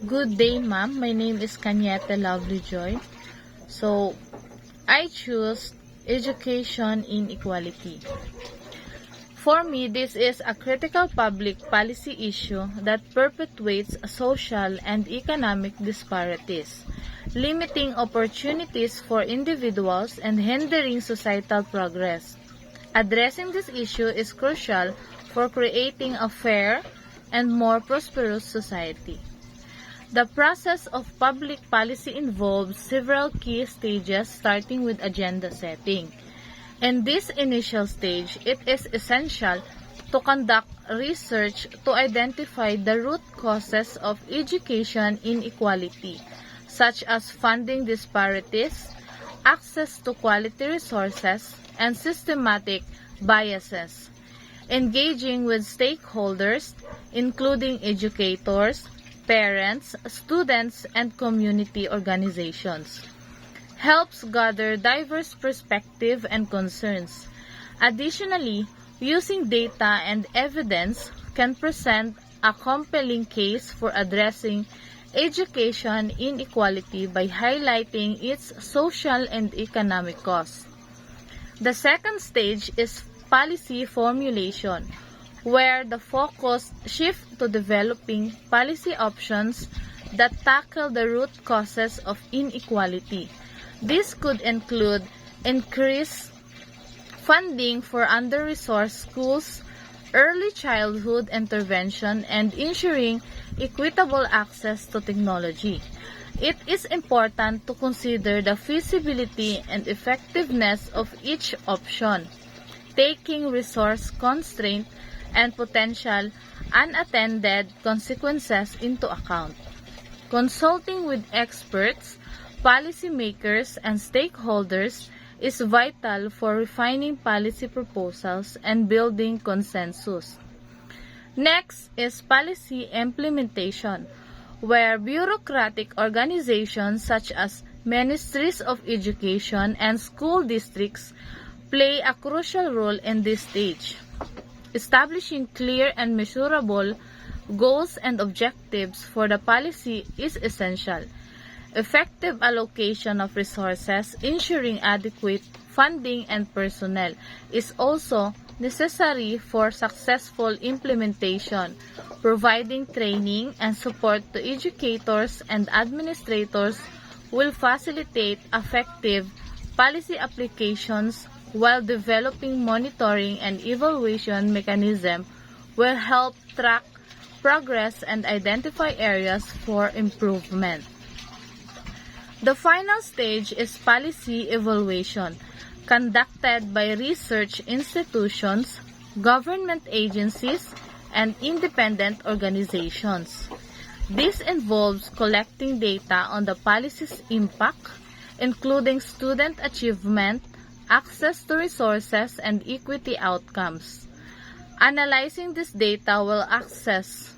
Good day, ma'am. My name is Kanyete Lovelyjoy. So, I choose education inequality. For me, this is a critical public policy issue that perpetuates social and economic disparities, limiting opportunities for individuals and hindering societal progress. Addressing this issue is crucial for creating a fair and more prosperous society. The process of public policy involves several key stages starting with agenda setting. In this initial stage, it is essential to conduct research to identify the root causes of education inequality, such as funding disparities, access to quality resources, and systematic biases. Engaging with stakeholders, including educators, parents, students, and community organizations, helps gather diverse perspectives and concerns. Additionally, using data and evidence can present a compelling case for addressing education inequality by highlighting its social and economic costs. The second stage is policy formulation, where the focus shifts to developing policy options that tackle the root causes of inequality. This could include increased funding for under-resourced schools, early childhood intervention, and ensuring equitable access to technology. It is important to consider the feasibility and effectiveness of each option, taking resource constraint and potential unattended consequences into account. Consulting with experts, policymakers, and stakeholders is vital for refining policy proposals and building consensus. Next is policy implementation, where bureaucratic organizations such as ministries of education and school districts play a crucial role in this stage. Establishing clear and measurable goals and objectives for the policy is essential. Effective allocation of resources, ensuring adequate funding and personnel, is also necessary for successful implementation. Providing training and support to educators and administrators will facilitate effective policy applications, while developing monitoring and evaluation mechanism will help track progress and identify areas for improvement. The final stage is policy evaluation, conducted by research institutions, government agencies, and independent organizations. This involves collecting data on the policy's impact, including student achievement, access to resources, and equity outcomes. Analyzing this data will assess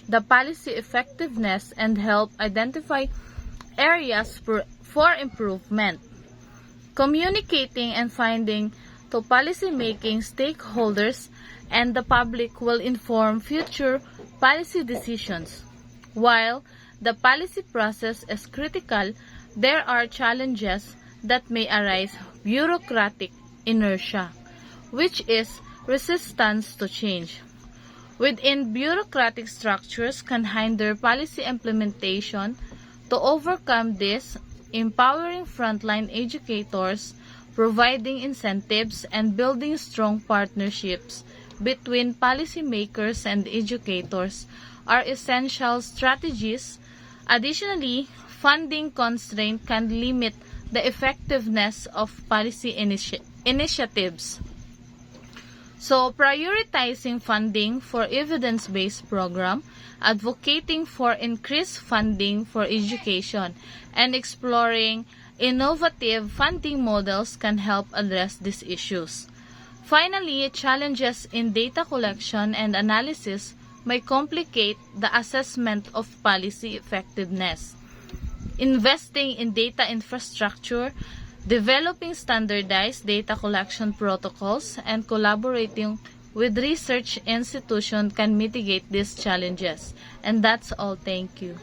the policy effectiveness and help identify areas for improvement. Communicating and finding to policymaking stakeholders and the public will inform future policy decisions. While the policy process is critical, there are challenges that may arise: bureaucratic inertia, which is resistance to change within bureaucratic structures, can hinder policy implementation. To overcome this, empowering frontline educators, providing incentives, and building strong partnerships between policymakers and educators are essential strategies. Additionally, funding constraint can limit the effectiveness of policy initiatives. So, prioritizing funding for evidence-based program, advocating for increased funding for education, and exploring innovative funding models can help address these issues. Finally, challenges in data collection and analysis may complicate the assessment of policy effectiveness. Investing in data infrastructure, developing standardized data collection protocols, and collaborating with research institutions can mitigate these challenges. And that's all. Thank you.